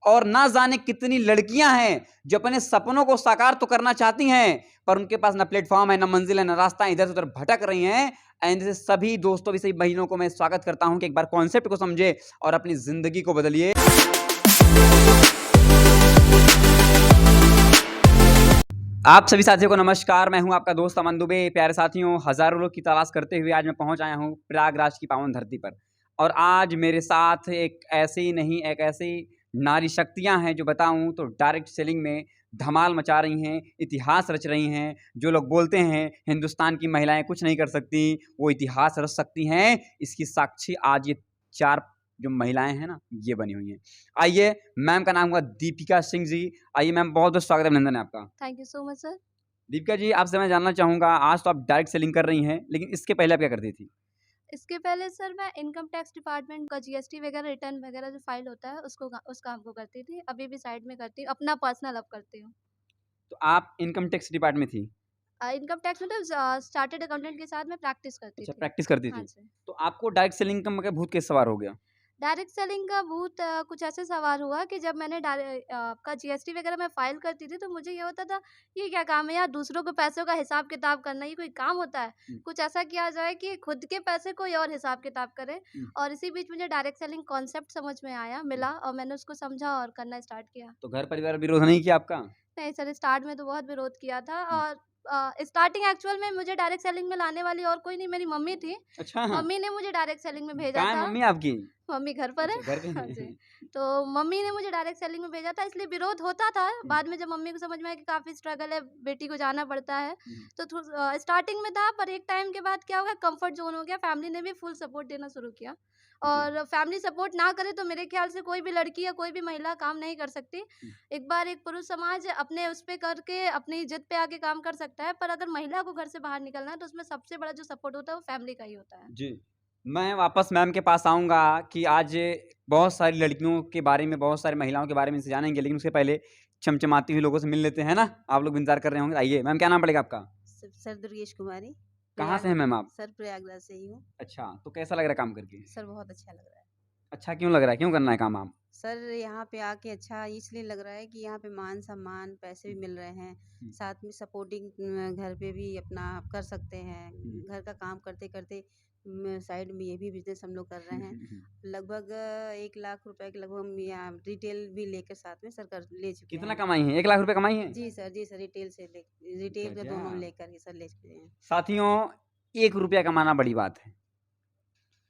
और ना जाने कितनी लड़कियां हैं जो अपने सपनों को साकार तो करना चाहती हैं, पर उनके पास ना प्लेटफॉर्म है, ना मंजिल है, ना रास्ता है, इधर से उधर भटक रही हैं। एंड से सभी दोस्तों भी, सभी बहनों को मैं स्वागत करता हूं कि एक बार कॉन्सेप्ट को समझे और अपनी जिंदगी को बदलिए। आप सभी साथियों को नमस्कार। मैं हूं आपका दोस्त अमन दुबे। प्यारे साथियों, हजारों लोग की तलाश करते हुए आज मैं पहुंच आया हूं प्रयागराज की पावन धरती पर। और आज मेरे साथ एक ऐसी नारी शक्तियां हैं जो बताऊं तो डायरेक्ट सेलिंग में धमाल मचा रही हैं, इतिहास रच रही हैं। जो लोग बोलते हैं हिंदुस्तान की महिलाएं कुछ नहीं कर सकती, वो इतिहास रच सकती हैं, इसकी साक्षी आज ये 4 जो महिलाएं हैं ना, ये बनी हुई हैं। आइए, मैम का नाम हुआ दीपिका सिंह जी। आइए मैम, बहुत बहुत स्वागत है, अभिनंदन है आपका। Thank you so much sir. Deepika ji, आपसे मैं जानना चाहूँगा, आज तो आप डायरेक्ट सेलिंग कर रही हैं, लेकिन इसके पहले आप क्या करती थी? इसके पहले सर मैं इनकम टैक्स डिपार्टमेंट का जीएसटी वगैरह रिटर्न वगैरह जो फाइल होता है उस काम को करती थी। अभी भी साइड में करती हूँ, अपना पर्सनल अब करती हूँ। तो आप इनकम टैक्स डिपार्टमेंट में थी? इनकम टैक्स में तो चार्टर्ड अकाउंटेंट के साथ मैं प्रैक्टिस करती अच्छा, थी। प्रैक्टिस करती हाँ थी। जी। तो आपको डायरेक्ट सेलिंग का मगर भूत कैसे सवार हो गया? डायरेक्ट सेलिंग का भूत कुछ ऐसे सवार हुआ कि जब मैंने आपका जीएसटी वगैरह मैं फाइल करती थी तो मुझे ये होता था, ये क्या काम है यार, दूसरों के पैसों का हिसाब किताब करना, ये कोई काम होता है? हुँ, कुछ ऐसा किया जाए कि खुद के पैसे कोई और हिसाब किताब करे। हुँ, और इसी बीच मुझे डायरेक्ट सेलिंग कॉन्सेप्ट समझ में आया, हुँ। मिला और मैंने उसको समझा और करना स्टार्ट किया। तो घर परिवार विरोध नहीं किया आपका? नहीं सर, स्टार्ट में तो बहुत विरोध किया था। हुँ। और स्टार्टिंग एक्चुअल में मुझे डायरेक्ट सेलिंग में लाने वाली और कोई नहीं, मेरी मम्मी थी। अच्छा, हाँ। मम्मी ने मुझे डायरेक्ट सेलिंग में भेजा कहाँ है था। मम्मी आपकी? मम्मी घर पर है। अच्छा, घर पे हाँ हैं। जी। तो मम्मी ने मुझे डायरेक्ट सेलिंग में भेजा था, इसलिए विरोध होता था। हुँ, बाद में जब मम्मी को समझ में आया कि काफ़ी स्ट्रगल है, बेटी को जाना पड़ता है, हुँ। तो स्टार्टिंग में था, पर एक टाइम के बाद क्या हो गया, कम्फर्ट ज़ोन हो गया, फैमिली ने भी फुल सपोर्ट देना शुरू किया। जी। और फैमिली सपोर्ट ना करे तो मेरे ख़्याल से कोई भी लड़की या कोई भी महिला काम नहीं कर सकती। हुँ। एक बार एक पुरुष समाज अपने उस पे करके अपनी जिद पे आके काम कर सकता है, पर अगर महिला को घर से बाहर निकलना है तो उसमें सबसे बड़ा जो सपोर्ट होता है वो फैमिली का ही होता है। जी। मैं वापस मैम के पास आऊँगा कि आज बहुत सारी लड़कियों के बारे में, बहुत सारी महिलाओं के बारे में इनसे जानेंगे, लेकिन उसके पहले चमचमाती हुई लोगों से मिल लेते हैं ना? आप लोग भी इंतज़ार कर रहे होंगे। आइए, मैम क्या नाम पड़ेगा आपका? सर दुर्गेश कुमारी। कहाँ से हैं मैम आप? सर प्रयागराज से ही हूँ। अच्छा, तो कैसा लग रहा है काम करके? सर बहुत अच्छा लग रहा है। अच्छा क्यों लग रहा है? क्यों करना है काम आप? सर यहाँ पे आके अच्छा इसलिए लग रहा है कि यहाँ पे मान-सम्मान, पैसे भी मिल रहे हैं। हुँ, साथ में सपोर्टिंग घर पे भी अपना आप कर सकते हैं। हुँ। घर का काम करते-करते साइड में ये भी बिज़नेस हम लोग कर रहे हैं। लगभग 1 लाख रुपए के लगभग हम यहाँ रिटेल भी लेकर साथ में सर कर ले चुके कितना हैं। कमाई हैं? 1 लाख रुपए कमाई हैं? जी सर रिटेल से रिटेल का दोनों गज़ब! लेकर ही सर ले चुके हैं। साथियों, ₹1 कमाना बड़ी बात है।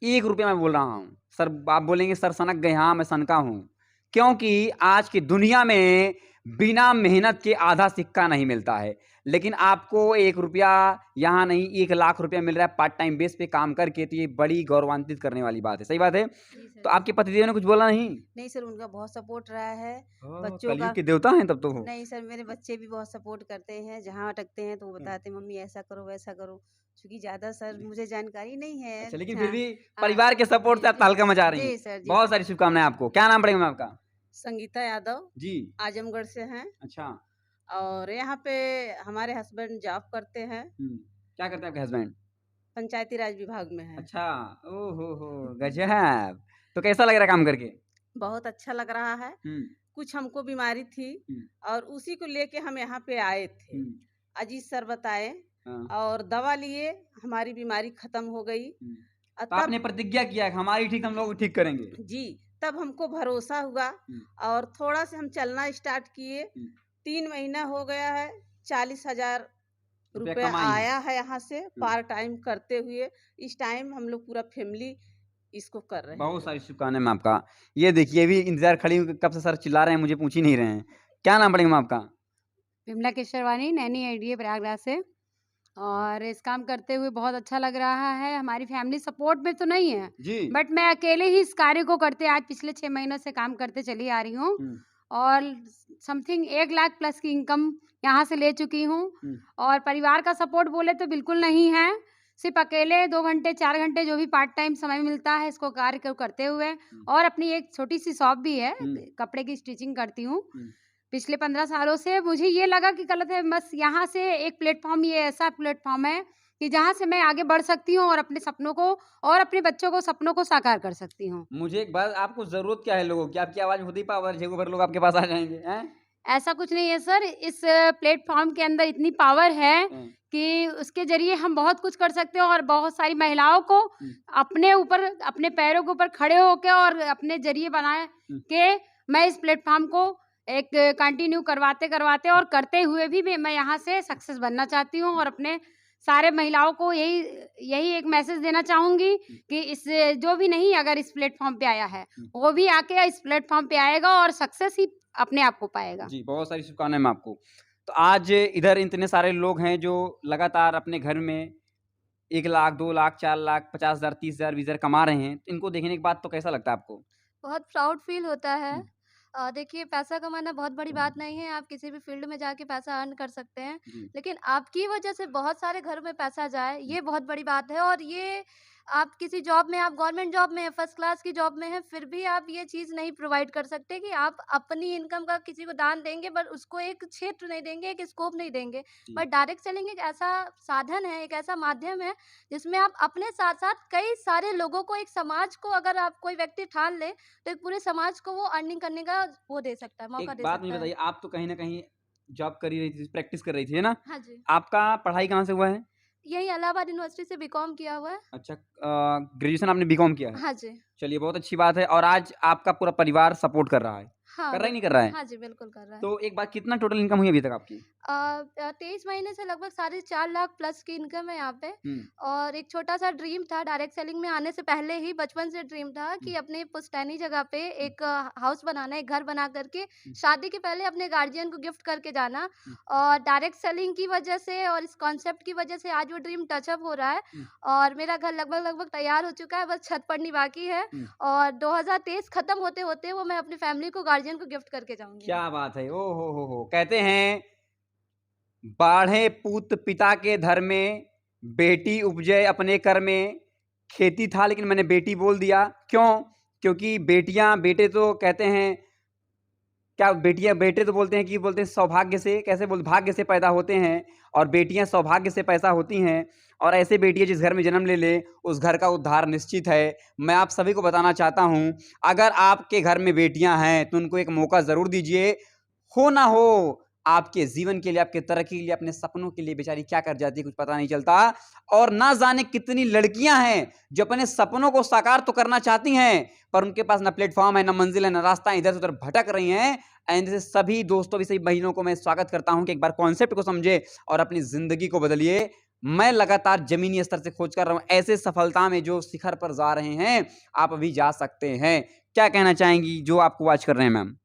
₹1 मैं बोल रहा हूँ। सर आप बोलेंगे सर सनक गए, हाँ, मैं सनका हूँ। क्योंकि आज की दुनिया में बिना मेहनत के आधा सिक्का नहीं मिलता है। लेकिन आपको ₹1 यहाँ नहीं, 1 लाख रुपया मिल रहा है पार्ट टाइम बेस पे काम करके, तो ये बड़ी गौरवान्वित करने वाली बात है। सही बात है? जी सर, तो जी। आपके पतिदेव ने कुछ बोला नहीं? नहीं सर, उनका बहुत सपोर्ट रहा है। ओह! बच्चों कलयुग का के देवता हैं तब तो वो। नहीं सर, मेरे बच्चे भी बहुत सपोर्ट करते हैं, जहाँ अटकते हैं तो वो हुँ। बताते हैं मम्मी ऐसा करो, वैसा करो। चूँकि ज़्यादा सर मुझे जानकारी नहीं है। अच्छा, लेकिन फिर हाँ, भी हाँ। परिवार के सपोर्ट से आप तहलका मचा रही हैं। जी बहुत सर। सारी शुभकामनाएँ आपको। क्या नाम पड़ेगा मैम आपका? संगीता यादव, जी। आजमगढ़ से हैं अच्छा। और यहाँ पे हमारे हस्बैंड जॉब करते हैं, हुँ। क्या करते हैं आपके हस्बैंड? पंचायती राज विभाग में हैं। अच्छा। ओह हो! गज़ब! तो कैसा लग रहा है काम करके? बहुत अच्छा लग रहा है। हुँ, कुछ हमको बीमारी थी हुँ, और उसी को लेके हम यहाँ पे आए थे। हुँ, अजीत सर बताए हाँ, और दवा लिए, हमारी बीमारी खत्म हो गई। हुँ। तो आपने तब प्रतिज्ञा किया कि हमारी ठीक हम लोग ठीक करेंगे। जी, तब हमको भरोसा हुआ हुँ, और थोड़ा से हम चलना स्टार्ट किए। हुँ। 3 महीना हो गया है, 40,000 रुपया रुपया कमाई हैं। आया है यहाँ से हुँ। पार्ट टाइम करते हुए। इस टाइम हम लोग पूरा फैमिली इसको कर रहे बहुत हैं। सारी शुभकामनाएँ मैम आपका। ये देखिए, ये भी इंतज़ार खड़ी हूँ, कब से सर चिल्ला रहे हैं, मुझे पूछ ही नहीं रहे हैं। क्या नाम पड़ेगा मैम आपका? विमला केशरवानी, नैनी आईडीए प्रयागराज से। और इस काम करते हुए बहुत अच्छा लग रहा है। हमारी फैमिली सपोर्ट में तो नहीं है, जी। बट मैं अकेले ही इस कार्य को करते आज पिछले 6 महीनों से काम करते चली आ रही हूँ हुँ, और समथिंग 1 लाख प्लस की इनकम यहाँ से ले चुकी हूँ। हुँ, और परिवार का सपोर्ट बोले तो बिल्कुल नहीं है। सिर्फ़ अकेले 2 घंटे, 4 घंटे जो भी पार्ट टाइम समय मिलता है इसको कार्य को करते हुए और अपनी एक छोटी-सी शॉप भी है, हुँ, कपड़े की स्टिचिंग करती हूँ। हुँ, पिछले 15 सालों से मुझे ये लगा कि गलत है, बस यहाँ से एक प्लेटफ़ॉर्म, ये ऐसा प्लेटफ़ॉर्म है कि जहाँ से मैं आगे बढ़ सकती हूँ और अपने सपनों को और अपने बच्चों को सपनों को साकार कर सकती हूँ। मुझे एक बात, आपको ज़रूरत क्या है लोगों की? आपकी आवाज़ में खुद ही पावर है, भर लोग आपके पास आ जाएँगे, हैं? ऐसा कुछ नहीं है सर, इस प्लेटफ़ॉर्म के अंदर इतनी पावर है हुँ, कि उसके ज़रिए हम बहुत कुछ कर सकते हैं और बहुत सारी महिलाओं को हुँ, अपने ऊपर अपने पैरों के ऊपर खड़े होके और अपने ज़रिए बनाए हुँ। के मैं इस प्लेटफ़ॉर्म को एक कंटिन्यू करवाते-करवाते और करते हुए भी मैं यहाँ से सक्सेस बनना चाहती हूँ और अपने सारे महिलाओं को यही यही एक मैसेज देना चाहूँगी कि इस जो भी नहीं अगर इस प्लेटफ़ॉर्म पे आया है, हुँ। वो भी आके इस प्लेटफ़ॉर्म पे आएगा और सक्सेस ही अपने आप को पाएगा। जी, बहुत सारी शुभकामनाएँ मैं आपको। तो आज इधर इतने सारे लोग हैं जो लगातार अपने घर में 1 लाख, 2 लाख, 4 लाख, 50,000, 30,000, 20,000 कमा रहे हैं। तो इनको देखने के बाद तो कैसा लगता है आपको? बहुत प्राउड फ़ील होता है। हुँ, देखिए पैसा कमाना बहुत बड़ी बात नहीं है, आप किसी भी फ़ील्ड में जाके पैसा अर्न कर सकते हैं। जी। लेकिन आपकी वजह से बहुत सारे घरों में पैसा जाए, हुँ, ये बहुत बड़ी बात है और ये आप किसी जॉब में आप गवर्नमेंट जॉब में हैं, फर्स्ट क्लास की जॉब में हैं, फिर भी आप ये चीज़ नहीं प्रोवाइड कर सकते कि आप अपनी इनकम का किसी को दान देंगे, पर उसको एक क्षेत्र नहीं देंगे, एक स्कोप नहीं देंगे। जी। बट डायरेक्ट सेलिंग एक ऐसा साधन है, एक ऐसा माध्यम है जिसमें आप अपने साथ-साथ कई सारे लोगों को, एक समाज को अगर आप कोई व्यक्ति ठान ले, तो एक पूरे समाज को वो अर्निंग करने का वो दे सकता है, मौका एक दे बात मुझे सकता है। बताइए, आप तो कहीं न कहीं जॉब कर ही रही थी, प्रैक्टिस कर रही थी, है ना? हाँ जी। आपका पढ़ाई कहाँ से हुआ है? यही इलाहाबाद यूनिवर्सिटी से बीकॉम किया हुआ है। अच्छा, ग्रेजुएशन आपने बीकॉम किया है। हाँ जी। चलिए, बहुत अच्छी बात है और आज आपका पूरा परिवार सपोर्ट कर रहा है। हाँ, कर रहा है, नहीं कर बिल्कुल। रहा है? हाँ जी, बिल्कुल कर रहा है। तो एक बात, कितना टोटल इनकम हुई अभी तक आपकी? 23 महीने से लगभग साढ़े 4 लाख प्लस की इनकम है यहाँ पे हुँ, और एक छोटा-सा ड्रीम था डायरेक्ट सेलिंग में आने से पहले ही बचपन से ड्रीम था हुँ, कि अपने पुश्तैनी जगह पे हुँ, एक हाउस बनाना है, एक घर बना कर के हुँ, शादी के पहले अपने गार्जियन को गिफ्ट करके जाना हुँ, और डायरेक्ट सेलिंग की वजह से और इस कॉन्सेप्ट की वजह से आज वो ड्रीम टच अप हो रहा है हुँ, और मेरा घर लगभग-लगभग तैयार हो चुका है, बस छत पड़नी बाकी है हुँ। और 2023 खत्म होते-होते वो मैं अपनी फैमिली को गार्जियन को गिफ्ट करके जाऊँगी। क्या बात है! ओह हो! कहते हैं, बाढ़े पूत पिता के धर में, बेटी उपजे अपने कर में। खेती था लेकिन मैंने बेटी बोल दिया। क्यों? क्योंकि बेटियाँ बेटे तो कहते हैं, क्या बेटियाँ बेटे तो बोलते हैं कि बोलते हैं सौभाग्य से, कैसे बोलते, भाग्य से पैदा होते हैं और बेटियाँ सौभाग्य से पैदा होती हैं और ऐसे बेटियाँ जिस घर में जन्म ले, उस घर का उद्धार निश्चित है। मैं आप सभी को बताना चाहता हूँ, अगर आपके घर में बेटियाँ हैं, तो उनको एक मौका ज़रूर दीजिए। हो ना हो, आपके जीवन के लिए, आपके तरक्की के लिए, अपने सपनों के लिए बेचारी क्या कर जाती है, कुछ पता नहीं चलता और ना जाने कितनी लड़कियाँ हैं, जो अपने सपनों को साकार तो करना चाहती हैं, पर उनके पास ना प्लेटफ़ॉर्म है, ना मंज़िल है, ना रास्ता है, इधर से उधर भटक रही हैं। एंड से सभी दोस्तों, भी सभी बहनों को मैं स्वागत करता हूँ कि एक बार कॉन्सेप्ट को समझे और अपनी ज़िंदगी को बदलिए। मैं लगातार ज़मीनी स्तर से खोज कर रहा हूँ, ऐसे सफलता में जो शिखर पर जा रहे हैं, आप भी जा सकते हैं। क्या कहना चाहेंगी जो आपको वॉच कर रहे हैं मैम?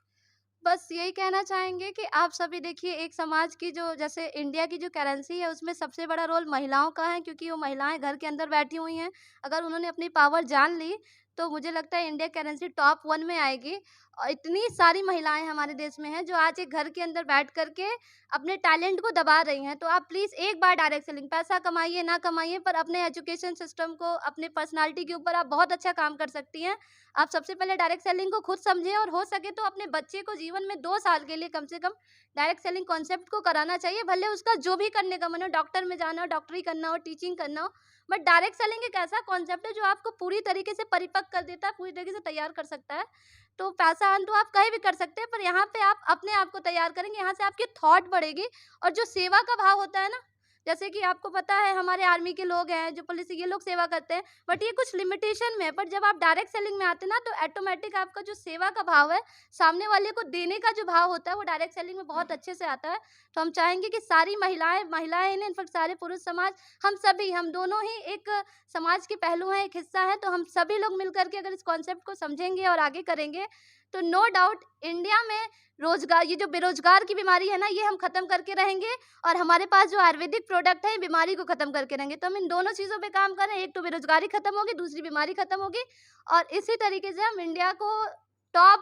बस यही कहना चाहेंगे कि आप सभी देखिए एक समाज की जो जैसे इंडिया की जो करेंसी है उसमें सबसे बड़ा रोल महिलाओं का है क्योंकि वो महिलाएं घर के अंदर बैठी हुई हैं। अगर उन्होंने अपनी पावर जान ली तो मुझे लगता है इंडिया करेंसी टॉप 1 में आएगी और इतनी सारी महिलाएं हमारे देश में हैं जो आज एक घर के अंदर बैठ कर के अपने टैलेंट को दबा रही हैं। तो आप प्लीज़ एक बार डायरेक्ट सेलिंग पैसा कमाइए ना कमाइए पर अपने एजुकेशन सिस्टम को अपने पर्सनालिटी के ऊपर आप बहुत अच्छा काम कर सकती हैं। आप सबसे पहले डायरेक्ट सेलिंग को खुद समझें और हो सके तो अपने बच्चे को जीवन में 2 साल के लिए कम से कम डायरेक्ट सेलिंग कॉन्सेप्ट को कराना चाहिए। भले उसका जो भी करने का मन हो, डॉक्टर में जाना हो, डॉक्टरी करना हो, टीचिंग करना हो, बट डायरेक्ट सेलिंग एक ऐसा कॉन्सेप्ट है जो आपको पूरी तरीके से परिपक्व कर देता है, पूरी तरीके से तैयार कर सकता है। तो पैसा अर्न तो आप कहीं भी कर सकते हैं, पर यहाँ पे आप अपने आप को तैयार करेंगे, यहाँ से आपकी थॉट बढ़ेगी और जो सेवा का भाव होता है ना, जैसे कि आपको पता है हमारे आर्मी के लोग हैं, जो पुलिस ये लोग सेवा करते हैं, बट ये कुछ लिमिटेशन में है। पर जब आप डायरेक्ट सेलिंग में आते हैं ना तो ऑटोमेटिक आपका जो सेवा का भाव है, सामने वाले को देने का जो भाव होता है वो डायरेक्ट सेलिंग में बहुत अच्छे से आता है। तो हम चाहेंगे कि सारी महिलाएँ महिलाएँ नहीं इनफैक्ट सारे पुरुष समाज, हम सभी, हम दोनों ही एक समाज के पहलू हैं, एक हिस्सा हैं, तो हम सभी लोग मिल कर के अगर इस कॉन्सेप्ट को समझेंगे और आगे करेंगे, तो नो डाउट इंडिया में रोज़गार, ये जो बेरोज़गार की बीमारी है ना, ये हम खत्म करके रहेंगे और हमारे पास जो आयुर्वेदिक प्रोडक्ट है, बीमारी को खत्म करके रहेंगे। तो हम इन दोनों चीज़ों पे काम कर रहे हैं, एक तो बेरोज़गारी खत्म होगी, दूसरी बीमारी खत्म होगी और इसी तरीके से हम इंडिया को टॉप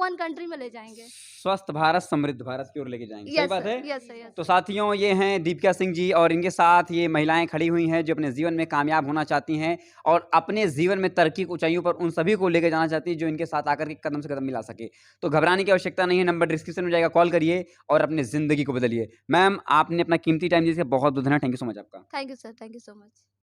1 कंट्री में ले जाएँगे। स्वस्थ भारत, समृद्ध भारत की ओर लेके जाएँगे। सही यस बात सर, है? यस सर, यस तो सर। साथियों, ये हैं दीपिका सिंह जी और इनके साथ ये महिलाएँ खड़ी हुई हैं जो अपने जीवन में कामयाब होना चाहती हैं और अपने जीवन में तरक्की की ऊँचाइयों पर उन सभी को लेके जाना चाहती हैं जो इनके साथ आकर के कदम से कदम मिला सके। तो घबराने की आवश्यकता नहीं है, नंबर डिस्क्रिप्शन में जाएगा, कॉल करिए और अपनी ज़िंदगी को बदलिए। मैम, आपने अपना कीमती टाइम दिया, इसके बहुत-बहुत धन्यवाद। थैंक यू सो मच आपका। Thank you sir, thank you so much.